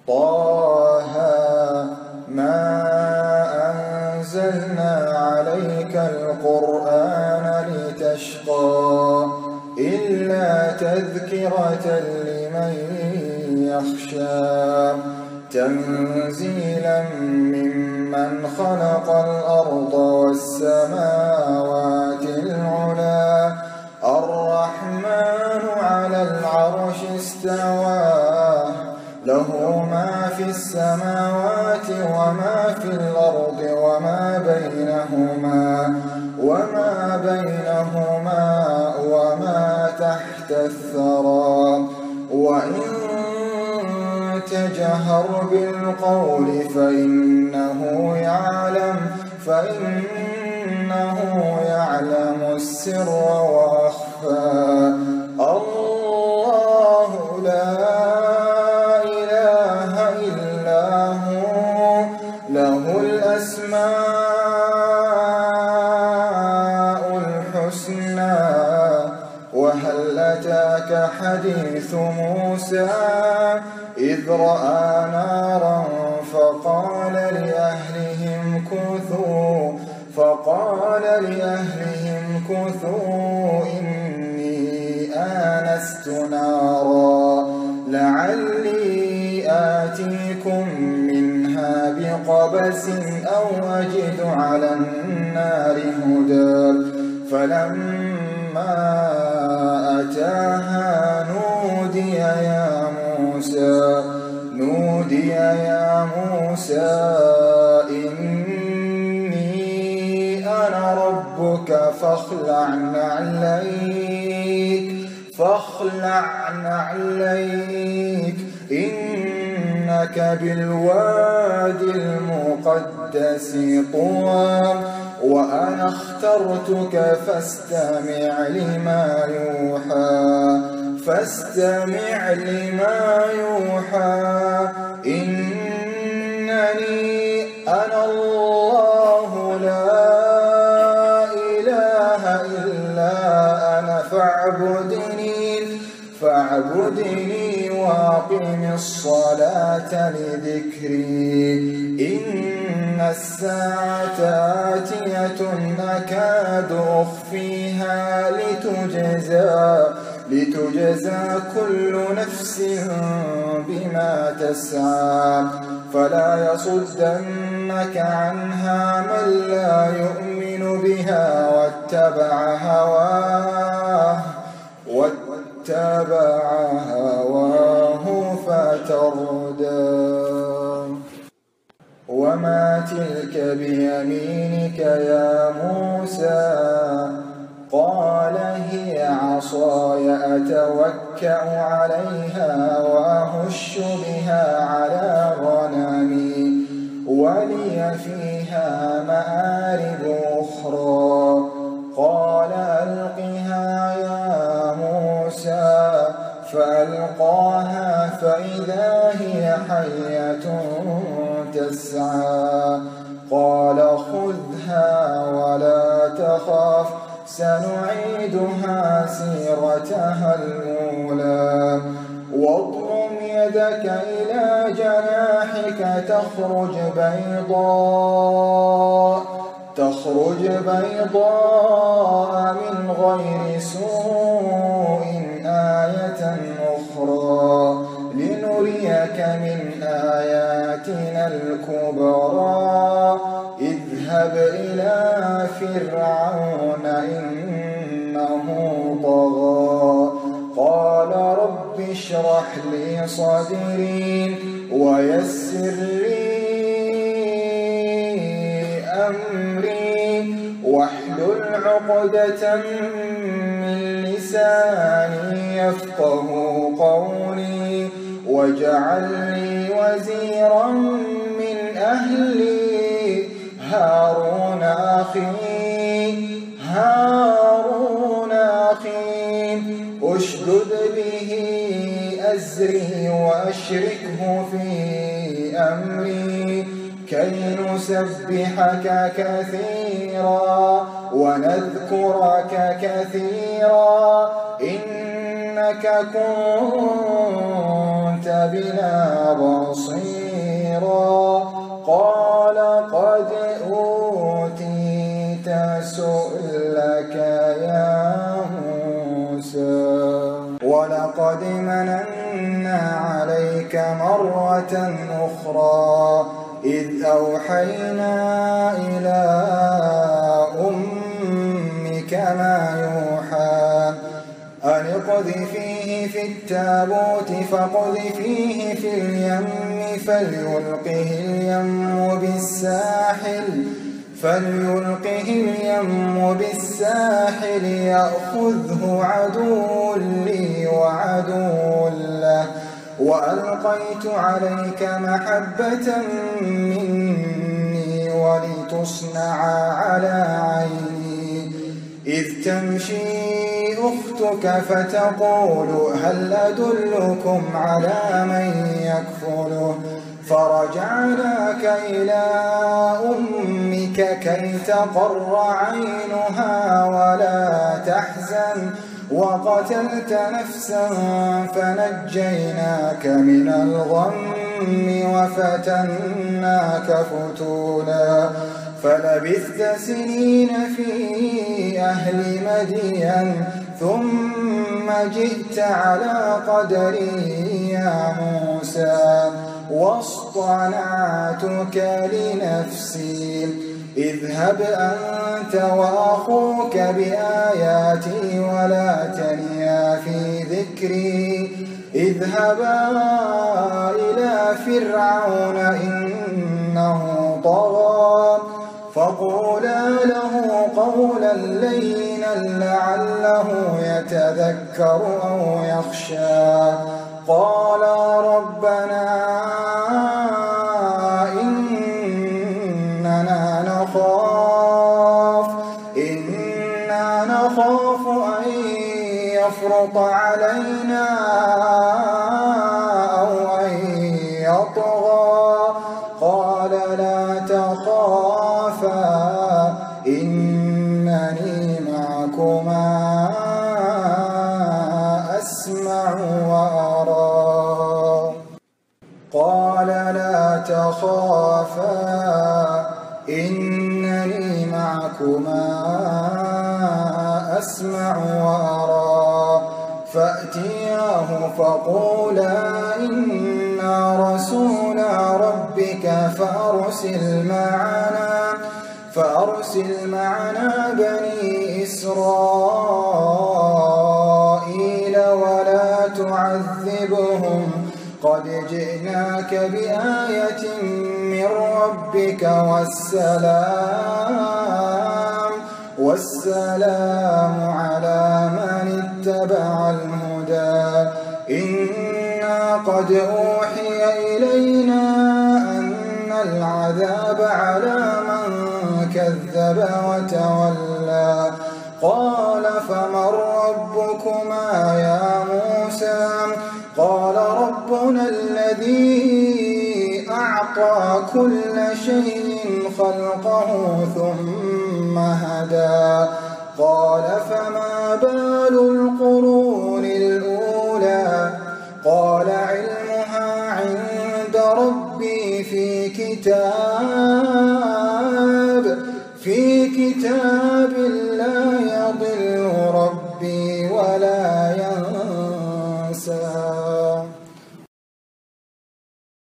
طه ما أنزلنا عليك القرآن لتشقى إلا تذكرة لمن يخشى تنزيلا ممن خلق الأرض والسماوات العلى الرحمن على العرش استوى له ما في السماوات وما في الأرض وما بينهما وما تحت الثرى وإن تجهر بالقول فإنه يعلم السر وأخفى الله لا إله إلا هو له الأسماء الحسنى وهل أتاك حديث موسى إذ رأى نارا فقال لأهلهم كثوا إني آنست نارا لعلي آتيكم منها بقبس أو أجد على النار هدى فلما أتاها نودي يا موسى إني أنا ربك فاخلع نعليك إنك بالوادي المقدس طوى وأنا اخترتك فاستمع لما يوحى إنني أنا الله لا إله إلا أنا فاعبدني واقم الصلاة لذكري إن الساعة آتية أكاد أخفيها لتجزى كل نفس بما تسعى فلا يصدنك عنها من لا يؤمن بها واتبع هواه فتردى وما تلك بيمينك يا موسى قال هي عصاي أتوكأ عليها وأهش بها على غنمي ولي فيها مآرب أخرى قال ألقها يا موسى فألقاها فإذا هي حية تسعى قال خذها ولا تخف سنعيدها سيرتها الأولى واضم يدك إلى جناحك تخرج بيضاء من غير سوء آية أخرى لنريك من آياتنا الكبرى اذهب إلى فرعون إنه طغى قال رب اشرح لي صدري ويسر لي أمري واحلل عقدة من لساني يفقه قولي واجعل لي وزيرا من أهلي هارون أخي أشدد به أزري وأشركه في أمري كي نسبحك كثيرا ونذكرك كثيرا إنك كنت بنا بصيرا قال قد أوتيت سؤلك يا موسى ولقد مننا عليك مرة أخرى إذ أوحينا إلى أمك ما يوحى أن اقذفيه في التابوت فاقذفيه في اليم فليلقه اليم بالساحل يأخذه عدو لي وعدو له وألقيت عليك محبة مني ولتصنع على عيني إذ تمشي أختك فتقول هل أدلكم على من يكفله فرجعناك إلى أمك كي تقر عينها ولا تحزن وقتلت نفسا فنجيناك من الغم وفتناك فتونا فلبثت سنين في أهل مدين ثم جئت على قدري يا موسى واصطنعتك لنفسي اذهب أنت وأخوك بآياتي ولا تنيا في ذكري اذهبا إلى فرعون إنه طغى فقولا له قولا لينا لعله يتذكر أو يخشى قالا ربنا إننا نخاف أن يفرط علينا أو أن يطغى قال لا تخافا إنني معكما أسمع وأرى قال لا تخافا إنني معكما أسمع وأرى فأتياه فقولا إنا رسولا ربك فأرسل معنا بني إسرائيل ولا تعذبهم قد جئناك بآية من ربك والسلام على من اتبع الهدى إنا قد أوحي إلينا أن العذاب على من كذب وتولى قال فمن ربكما يا موسى قال ربنا الذي أعطى كل شيء خلقه ثم هدى قال فما بال القرون الأولى قال علمها عند ربي في كتاب